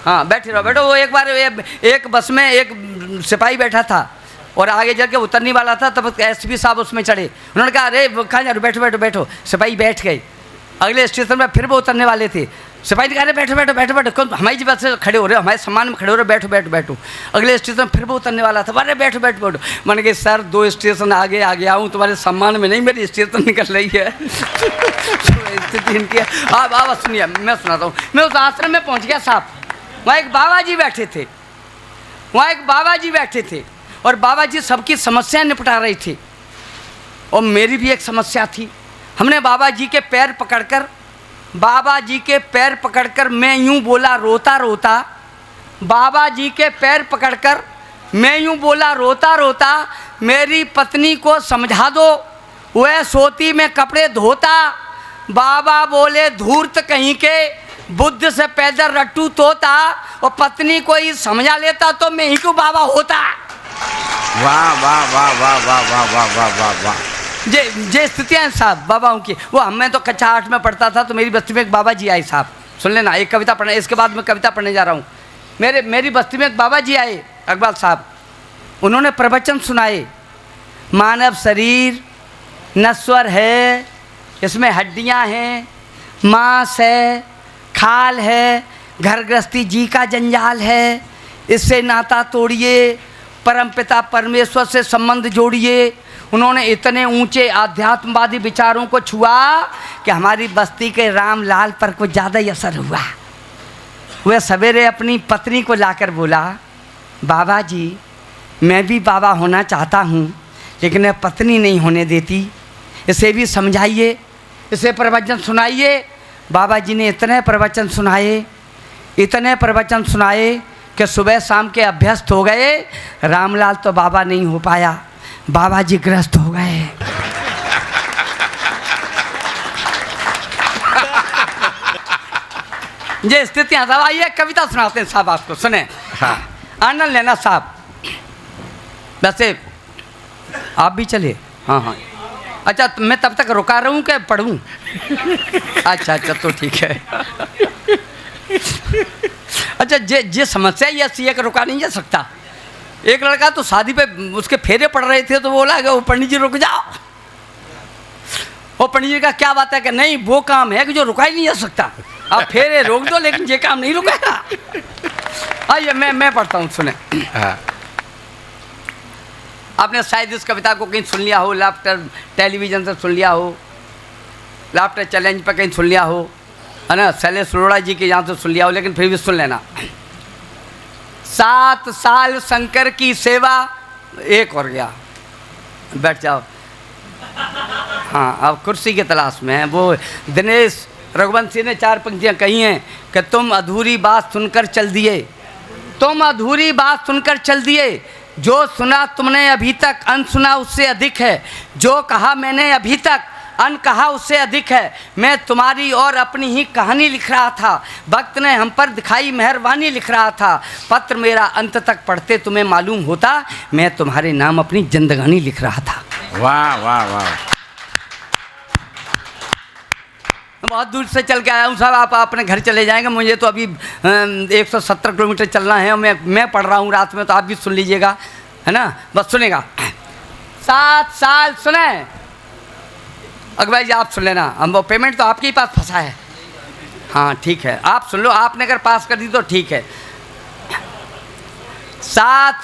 हाँ बैठे रहो, बैठो। वो एक बार एक बस में एक सिपाही बैठा था और आगे जाके उतरने वाला था, तब एसपी साहब उसमें चढ़े। उन्होंने कहा अरे कहाँ जा रहे, बैठो बैठो बैठो। सिपाही बैठ गए। अगले स्टेशन में फिर वो उतरने वाले थे। सिपाही ने कहा अरे बैठो बैठो बैठो बैठो, कौन हमारी बस से खड़े हो रहे हो, हमारे सम्मान में खड़े हो रहे हो, बैठो बैठो बैठो। अगले स्टेशन में फिर वो उतरने वाला था, अरे बैठो बैठो बैठो। मैंने कहा सर 2 स्टेशन आगे आ गया हूँ, तुम्हारे सम्मान में नहीं, मेरी स्टेशन निकल रही है। स्थिति इनकी है। आप सुनिए, मैं सुनाता हूँ। मैं उस आश्रम में पहुँच गया साहब, वहाँ एक बाबा जी बैठे थे, वहाँ एक बाबा जी बैठे थे और बाबा जी सबकी समस्याएं निपटा रही थी और मेरी भी एक समस्या थी। हमने बाबा जी के पैर पकड़कर, बाबा जी के पैर पकड़कर मैं यूं बोला रोता रोता, बाबा जी के पैर पकड़कर मैं यूं बोला रोता रोता, मेरी पत्नी को समझा दो, वह सोती में कपड़े धोता। बाबा बोले धूर्त कहीं के, बुद्ध से पैदल रट्टू तोता, और पत्नी को ही समझा लेता तो मैं ही क्यों बाबा होता। वाह वाह वाह वाह वाह वाह वाह वाह वाह वाह। जे स्थितियाँ हैं साहब बाबाओं की। वो हमें तो कक्षा 8 में पढ़ता था, तो मेरी बस्ती में एक बाबा जी आए साहब, सुन लेना, एक कविता पढ़ना, इसके बाद मैं कविता पढ़ने जा रहा हूँ। मेरी बस्ती में एक बाबा जी आए अकबाल साहब, उन्होंने प्रवचन सुनाए। मानव शरीर नश्वर है, इसमें हड्डियाँ हैं, मांस है, खाल है, घर गृहस्थी जी का जंजाल है, इससे नाता तोड़िए, परमपिता परमेश्वर से संबंध जोड़िए। उन्होंने इतने ऊंचे आध्यात्मवादी विचारों को छुआ कि हमारी बस्ती के रामलाल पर कुछ ज़्यादा ही असर हुआ। वह सवेरे अपनी पत्नी को लाकर बोला, बाबा जी मैं भी बाबा होना चाहता हूँ लेकिन मैं पत्नी नहीं होने देती, इसे भी समझाइए, इसे प्रवचन सुनाइए। बाबा जी ने इतने प्रवचन सुनाए कि सुबह शाम के अभ्यस्त हो गए। रामलाल तो बाबा नहीं हो पाया, बाबा जी ग्रस्त हो गए। ये स्थितियाँ। साहब आइए कविता सुनाते हैं साहब आपको, सुने। हाँ। आनंद लेना साहब। वैसे आप भी चलिए। हाँ हाँ अच्छा, मैं तब तक रुका रहूं कि पढ़ूं? अच्छा तो ठीक है। अच्छा जे समस्या ये ऐसी है कि रुका नहीं जा सकता। एक लड़का तो शादी पे उसके फेरे पड़ रहे थे तो बोला कि वो पंडित जी रुक जाओ। वो पंडित जी का क्या बात है कि नहीं, वो काम है कि जो रुका ही नहीं जा सकता। आप फेरे रोक दो लेकिन ये काम नहीं रुकेगा। आइए मैं पढ़ता हूँ, सुने। आपने शायद इस कविता को कहीं सुन लिया हो, लाफ्टर टेलीविज़न से सुन लिया हो, लाफ्टर चैलेंज पर कहीं सुन लिया हो, है ना, शैलेश अरोड़ा जी के यहाँ से सुन लिया हो, लेकिन फिर भी सुन लेना। 7 साल शंकर की सेवा। एक और गया, बैठ जाओ। हाँ अब कुर्सी की तलाश में है। वो दिनेश रघुवंशी ने 4 पंक्तियाँ कही हैं कि तुम अधूरी बात सुनकर चल दिए, तुम अधूरी बात सुनकर चल दिए, जो सुना तुमने अभी तक अनसुना उससे अधिक है, जो कहा मैंने अभी तक अन कहा उससे अधिक है। मैं तुम्हारी और अपनी ही कहानी लिख रहा था, वक्त ने हम पर दिखाई मेहरबानी लिख रहा था। पत्र मेरा अंत तक पढ़ते तुम्हें मालूम होता, मैं तुम्हारे नाम अपनी जिंदगानी लिख रहा था। वाह वाह वाह। बहुत दूर से चल के आया हूँ साहब, आप अपने घर चले जाएंगे, मुझे तो अभी 170 किलोमीटर चलना है और मैं पढ़ रहा हूँ रात में, तो आप भी सुन लीजिएगा, है ना, बस सुनेगा। 7 साल सुने अकबर जी, आप सुन लेना। हम वो पेमेंट तो आपके ही पास फंसा है। हाँ ठीक है, आप सुन लो, आपने अगर पास कर दी तो ठीक है। 7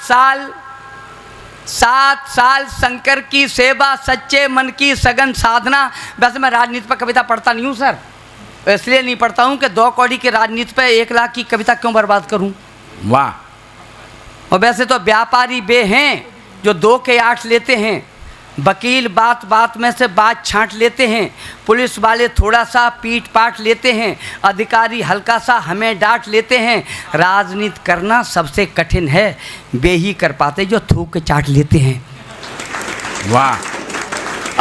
साल शंकर की सेवा, सच्चे मन की सघन साधना। वैसे मैं राजनीति पर कविता पढ़ता नहीं हूँ सर, इसलिए नहीं पढ़ता हूँ कि 2 कौड़ी की राजनीति पर 1 लाख की कविता क्यों बर्बाद करूँ। वाह। और वैसे तो व्यापारी बे हैं जो 2 के 8 लेते हैं, वकील बात बात में से बात छांट लेते हैं, पुलिस वाले थोड़ा सा पीट पाट लेते हैं, अधिकारी हल्का सा हमें डांट लेते हैं। राजनीति करना सबसे कठिन है, वे ही कर पाते जो थूक के चाट लेते हैं। वाह।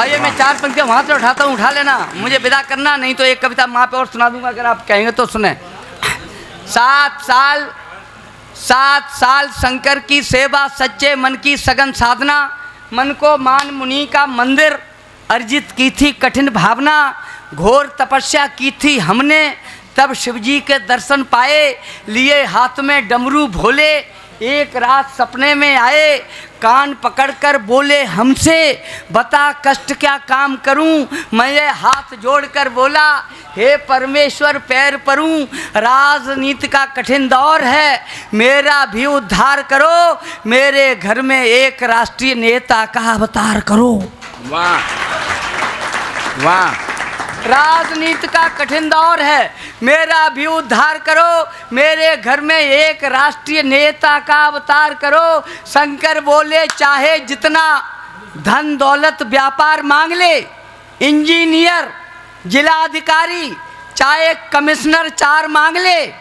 आइए मैं 4 पंक्तियाँ वहाँ से उठाता हूँ, उठा लेना, मुझे विदा करना, नहीं तो एक कविता वहाँ पे और सुना दूंगा अगर आप कहेंगे तो। सुने। 7 साल शंकर की सेवा, सच्चे मन की सघन साधना, मन को मान मुनि का मंदिर, अर्जित की थी कठिन भावना, घोर तपस्या की थी हमने, तब शिवजी के दर्शन पाए, लिए हाथ में डमरू भोले, एक रात सपने में आए, कान पकड़कर बोले हमसे, बता कष्ट क्या काम करूं। मैं हाथ जोड़कर बोला, हे परमेश्वर पैर परूं, राजनीति का कठिन दौर है, मेरा भी उद्धार करो, मेरे घर में एक राष्ट्रीय नेता का अवतार करो। वाह वाह। राजनीति का कठिन दौर है, मेरा भी उद्धार करो, मेरे घर में एक राष्ट्रीय नेता का अवतार करो। शंकर बोले चाहे जितना धन दौलत व्यापार मांग ले, इंजीनियर जिलाधिकारी चाहे कमिश्नर 4 मांग ले,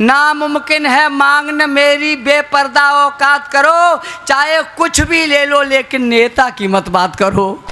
नामुमकिन है मांगना मेरी बेपर्दा औकात करो, चाहे कुछ भी ले लो लेकिन नेता की मत बात करो।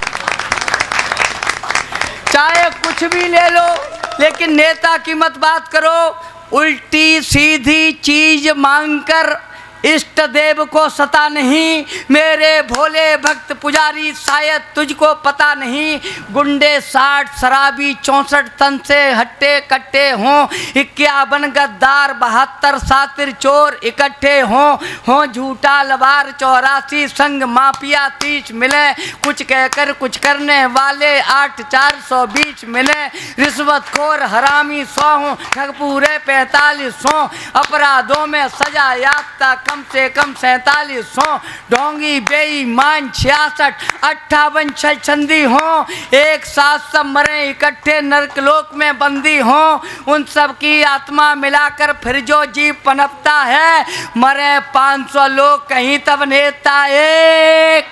चाहे कुछ भी ले लो लेकिन नेता की मत बात करो। उल्टी सीधी चीज मांगकर इष्ट देव को सता नहीं, मेरे भोले भक्त पुजारी शायद तुझको पता नहीं। गुंडे 60 शराबी 64 तन से हट्टे कट्टे हों, 51 गद्दार 72 सातिर चोर इकट्ठे हों झूठा लबार 84 संग माफिया 30 मिले, कुछ कहकर कुछ करने वाले 8 420 मिले, रिश्वतखोर हरामी 100 हों, ठग पूरे 45 हों, अपराधों में सजा याफ्ता कम से कम 4700 ढोंगी बेईमान 66 58 छलछंदी हों, एक साथ सब मरे इकट्ठे नरकलोक में बंदी हों, उन सब की आत्मा मिलाकर फिर जो जीव पनपता है, मरे 500 लोग कहीं तब नेता एक।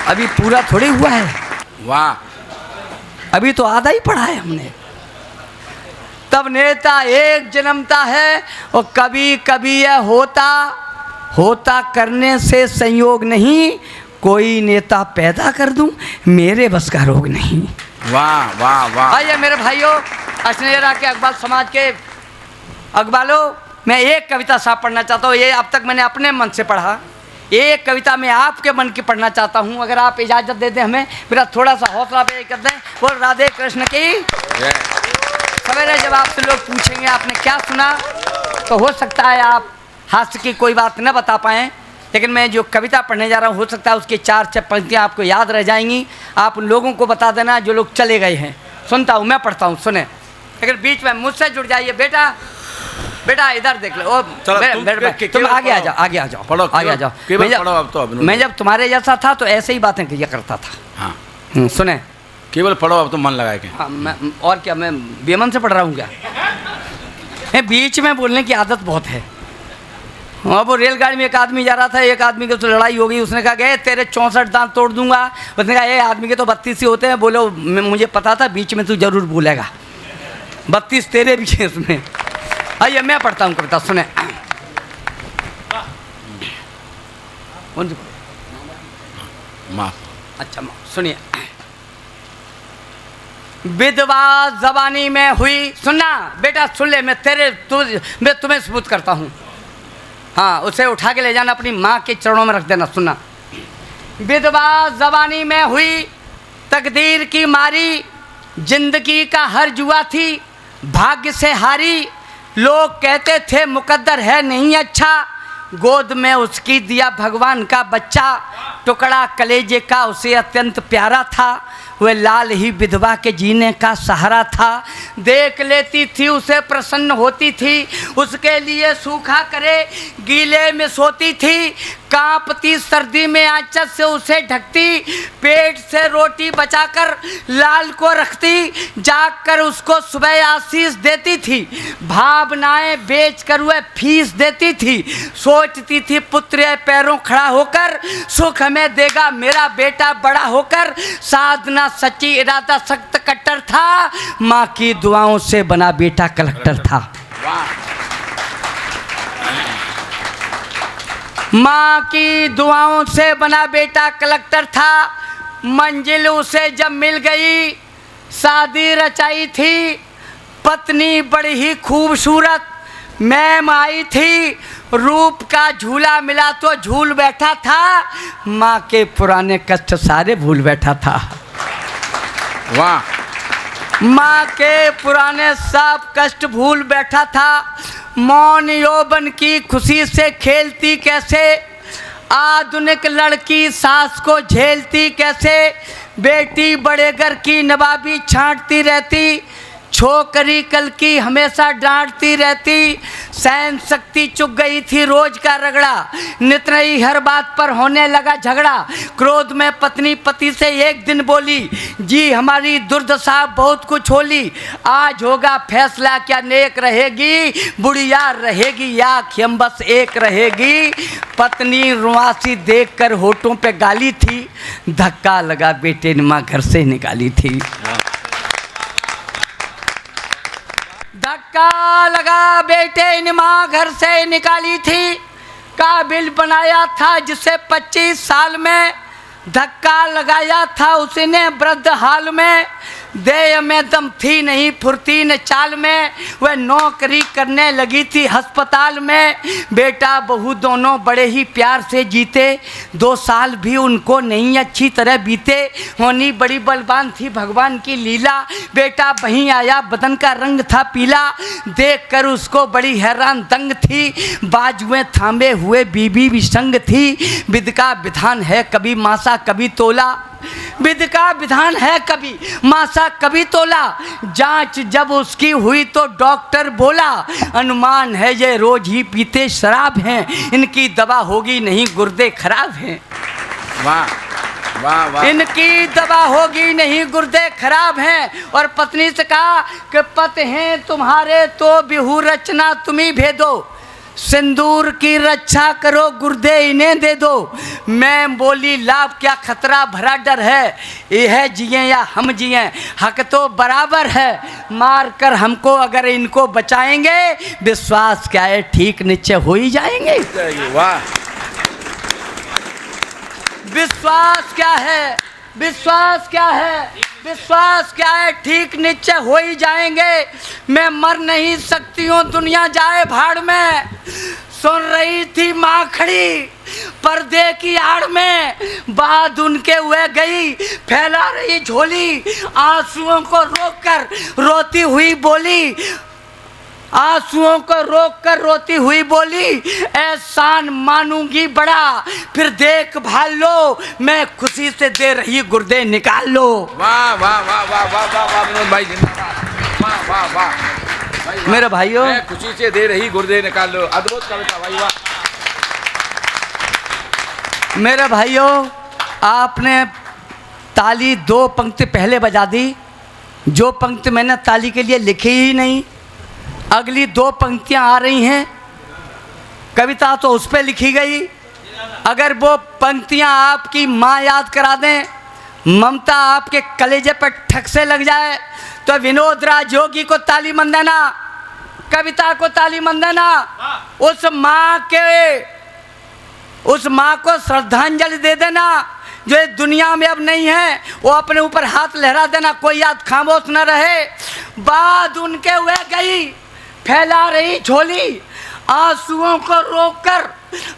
अभी पूरा थोड़ी हुआ है, वाह, अभी तो आधा ही पढ़ा है हमने। तब नेता एक जन्मता है और कभी कभी यह होता करने से संयोग नहीं, कोई नेता पैदा कर दूं मेरे बस का रोग नहीं। वाह वाह वाह। आइए मेरे भाइयों, अश्नेरा के अकबाल समाज के अकबालों, मैं एक कविता साफ पढ़ना चाहता हूँ। ये अब तक मैंने अपने मन से पढ़ा, एक कविता मैं आपके मन की पढ़ना चाहता हूँ, अगर आप इजाज़त दे दें हमें, मेरा थोड़ा सा हौसला पे कर दें। बोल राधे कृष्ण की। सवेरे जब आपसे लोग पूछेंगे आपने क्या सुना, तो हो सकता है आप हास्य की कोई बात न बता पाएँ, लेकिन मैं जो कविता पढ़ने जा रहा हूँ हो सकता है उसकी 4-6 पंक्तियाँ आपको याद रह जाएंगी। आप उन लोगों को बता देना जो लोग चले गए हैं। सुनता हूँ, मैं पढ़ता हूँ, सुने, लेकिन बीच में मुझसे जुड़ जाइए। बेटा बेटा इधर देख लो, तुम आगे आ जाओ, आगे आ जाओ, आगे आ जाओ। मैं जब तुम्हारे जैसा था तो ऐसे ही बातें किया करता था। हाँ सुने, केवल पढ़ो, अब तो मन लगा के। हाँ, मैं और क्या, मैं बेमन से पढ़ रहा हूँ क्या? बीच में बोलने की आदत बहुत है। अब वो रेलगाड़ी में एक आदमी जा रहा था, एक आदमी की उससे लड़ाई हो गई, उसने कहा गए तेरे 64 दांत तोड़ दूंगा। उसने कहा ये आदमी के तो 32 ही होते हैं। बोलो मुझे पता था बीच में तू जरूर बोलेगा, 32 तेरे भी हैं उसमें। आइए मैं पढ़ता हूँ कविता, सुने। अच्छा सुनिए। विधवा जवानी में हुई, सुनना बेटा सुन ले, मैं तुम्हें सबूत करता हूँ। हाँ, उसे उठा के ले जाना, अपनी माँ के चरणों में रख देना। सुनना, विधवा जवानी में हुई, तकदीर की मारी, जिंदगी का हर जुआ थी, भाग्य से हारी। लोग कहते थे मुकद्दर है नहीं अच्छा, गोद में उसकी दिया भगवान का बच्चा, टुकड़ा कलेजे का उसे अत्यंत प्यारा था, वह लाल ही विधवा के जीने का सहारा था। देख लेती थी उसे प्रसन्न होती थी, उसके लिए सूखा करे गीले में सोती थी, कांपती सर्दी में आंचल से उसे ढकती, पेट से रोटी बचाकर लाल को रखती, जाग कर उसको सुबह आशीष देती थी, भावनाएं बेच कर वह फीस देती थी, सोचती थी पुत्र पैरों खड़ा होकर सुख हमें देगा मेरा बेटा बड़ा होकर। साधना सच्ची, इरादा सख्त कट्टर था, माँ की दुआओं से बना बेटा कलेक्टर था। माँ की दुआओं से बना बेटा कलेक्टर था। मंजिल उसे जब मिल गई, शादी रचाई थी, पत्नी बड़ी ही खूबसूरत मैम आई थी, रूप का झूला मिला तो झूल बैठा था, माँ के पुराने कष्ट सारे भूल बैठा था। वाह। माँ के पुराने सब कष्ट भूल बैठा था, मौन यौवन की खुशी से खेलती कैसे, आधुनिक लड़की सास को झेलती कैसे, बेटी बड़े घर की नवाबी छांटती रहती, छोकरी कल की हमेशा डांटती रहती, सहन शक्ति चुक गई थी रोज का रगड़ा, नित नई हर बात पर होने लगा झगड़ा। क्रोध में पत्नी पति से एक दिन बोली, जी हमारी दुर्दशा बहुत कुछ होली, आज होगा फैसला क्या नेक रहेगी, बुढ़िया रहेगी या खेम बस एक रहेगी। पत्नी रुआसी देखकर होठों पे गाली थी, धक्का लगा बेटे ने माँ घर से निकाली थी। धक्का लगा बेटे ने माँ घर से निकाली थी, काबिल बनाया था जिसे 25 साल में, धक्का लगाया था उसने वृद्ध हाल में, देह में दम थी नहीं फुर्ती न चाल में, वह नौकरी करने लगी थी अस्पताल में। बेटा बहू दोनों बड़े ही प्यार से जीते, 2 साल भी उनको नहीं अच्छी तरह बीते, होनी बड़ी बलवान थी भगवान की लीला। बेटा वहीं आया बदन का रंग था पीला, देखकर उसको बड़ी हैरान दंग थी, बाजुएं थामे हुए बीबी भी संग थी, विध का विधान है कभी मासा कभी तोला। विधि का विधान है कभी, मासा कभी तोला, जांच जब उसकी हुई तो डॉक्टर बोला, अनुमान है ये रोज ही पीते शराब हैं, इनकी दवा होगी नहीं गुर्दे खराब हैं। वाह वाह वाह। इनकी दवा होगी नहीं गुर्दे खराब हैं। और पत्नी से कहा कि पति हैं तुम्हारे तो बिहू रचना तुम्ही भेदो, सिंदूर की रक्षा करो गुर्दे इन्हें दे दो। मैं बोली लाभ क्या खतरा भरा डर है, यह जिए या हम जिए हक तो बराबर है, मार कर हमको अगर इनको बचाएंगे विश्वास क्या है ठीक निश्चय हो ही जाएंगे। वाह। विश्वास क्या है, विश्वास क्या है, विश्वास क्या है ठीक निश्चय हो ही जाएंगे। मैं मर नहीं सकती हूँ दुनिया जाए भाड़ में, सुन रही थी माँ खड़ी पर्दे की आड़ में, बाद उनके हुए गई फैला रही झोली, आंसुओं को रोककर रोती हुई बोली, आंसुओं को रोककर रोती हुई बोली, एहसान मानूंगी बड़ा फिर देख भाल लो, मैं खुशी से दे रही गुर्दे निकाल लो। वाह वाह वाह वाह वाह वाह वाह विनोद भाई जिंदाबाद। वाह वाह वाह मेरे भाइयों, मैं खुशी से दे रही गुर्दे निकाल लो, अद्भुत कविता भाई वाह। मेरे भाइयों, आपने ताली 2 पंक्ति पहले बजा दी, जो पंक्ति मैंने ताली के लिए लिखी ही नहीं, अगली 2 पंक्तियां आ रही हैं, कविता तो उस पर लिखी गई। अगर वो पंक्तियां आपकी माँ याद करा दें, ममता आपके कलेजे पर ठक से लग जाए तो विनोद राज योगी को ताली मन देना, कविता को ताली मन देना, उस माँ को श्रद्धांजलि दे देना जो इस दुनिया में अब नहीं है, वो अपने ऊपर हाथ लहरा देना, कोई याद खामोश न रहे। बाद उनके हुए गई फैला रही झोली, आंसुओं को रोककर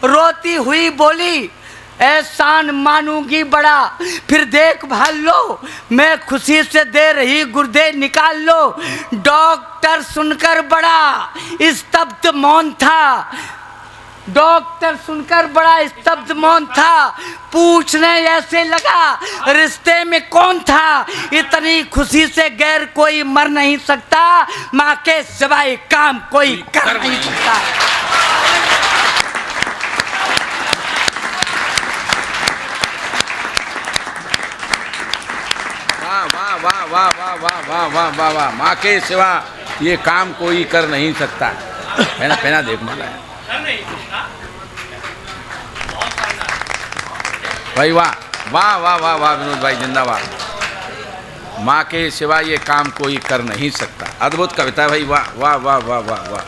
रोती हुई बोली, एहसान मानूंगी बड़ा फिर देख भाल लो, मैं खुशी से दे रही गुर्दे निकाल लो। डॉक्टर सुनकर बड़ा स्तब्ध मौन था, डॉक्टर सुनकर बड़ा स्तब्ध मौन था, पूछने ऐसे लगा रिश्ते में कौन था, इतनी खुशी से गैर कोई मर नहीं सकता, माँ के सिवाय काम कोई कर नहीं सकता। वाह वाह वाह वाह वाह वाह वाह वाह वाह वाह। माँ के सिवा ये काम कोई कर नहीं सकता। पहना पहना देख माला है भाई वाह वाह वाह वाह वाह विनोद भाई जिंदाबाद। माँ के सिवा ये काम कोई कर नहीं सकता, अद्भुत कविता भाई वाह वाह वाह वाह वाह वाह।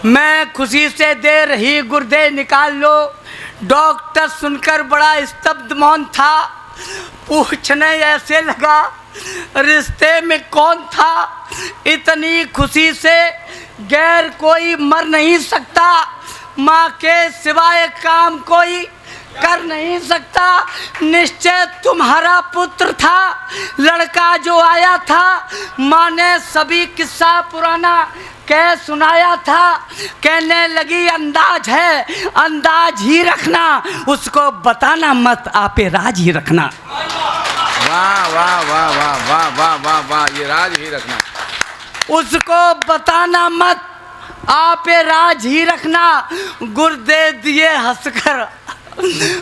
मैं खुशी से दे रही गुर्दे निकाल लो, डॉक्टर सुनकर बड़ा स्तब्ध मौन था, पूछने ऐसे लगा रिश्ते में कौन था, इतनी खुशी से गैर कोई मर नहीं सकता, माँ के सिवाय काम कोई कर नहीं सकता। निश्चय तुम्हारा पुत्र था, लड़का जो आया था, माँ ने सभी किस्सा पुराना कह सुनाया था, कहने लगी अंदाज है अंदाज ही रखना, उसको बताना मत आपे राज ही रखना। वाह वाह वाह वाह वाह वाह वाह वाह, ये राज ही रखना, उसको बताना मत आपे राज ही रखना। गुर्दे दिए हंसकर,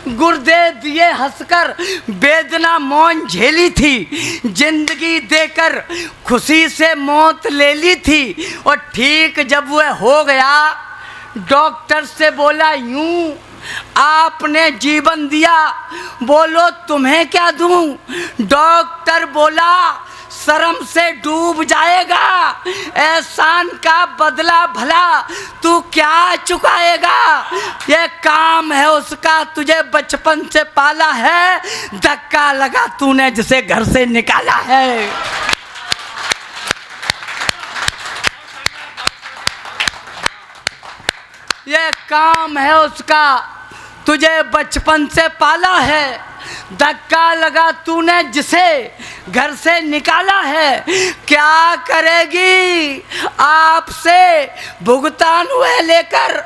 गुर्दे दिए हंसकर वेदना मौन झेली थी, जिंदगी देकर खुशी से मौत ले ली थी। और ठीक जब वह हो गया डॉक्टर से बोला यूं, आपने जीवन दिया, बोलो तुम्हें क्या दूं। डॉक्टर बोला शर्म से डूब जाएगा, एहसान का बदला भला तू क्या चुकाएगा। ये काम है उसका तुझे बचपन से पाला है, धक्का लगा तूने जिसे घर से निकाला है। ये काम है उसका तुझे बचपन से पाला है, धक्का लगा तूने जिसे घर से निकाला है। क्या करेगी आपसे भुगतान हुए लेकर,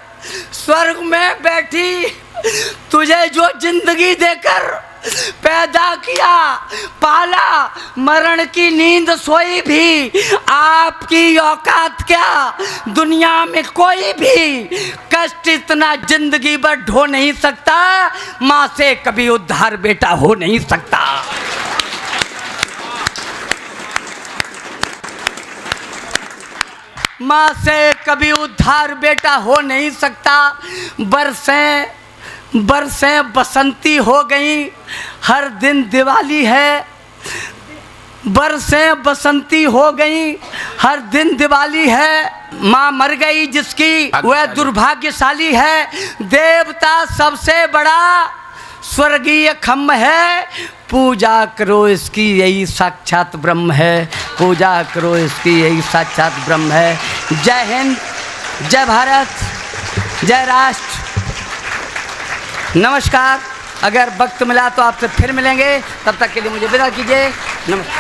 स्वर्ग में बैठी तुझे जो जिंदगी देकर पैदा किया, पाला, मरण की नींद सोई भी, आपकी औकात क्या, दुनिया में कोई भी कष्ट इतना जिंदगी भर ढो नहीं सकता, माँ से कभी उद्धार बेटा हो नहीं सकता। माँ से कभी उद्धार बेटा हो नहीं सकता। बरसें बसंती हो गई, हर दिन दिवाली है। बरसें बसंती हो गई, हर दिन दिवाली है। माँ मर गई जिसकी वह दुर्भाग्यशाली है। देवता सबसे बड़ा स्वर्गीय खम्भ है, पूजा करो इसकी यही साक्षात ब्रह्म है। पूजा करो इसकी यही साक्षात ब्रह्म है। जय हिंद, जय भारत, जय राष्ट्र, नमस्कार। अगर वक्त मिला तो आपसे फिर मिलेंगे, तब तक के लिए मुझे विदा कीजिए। नमस्कार।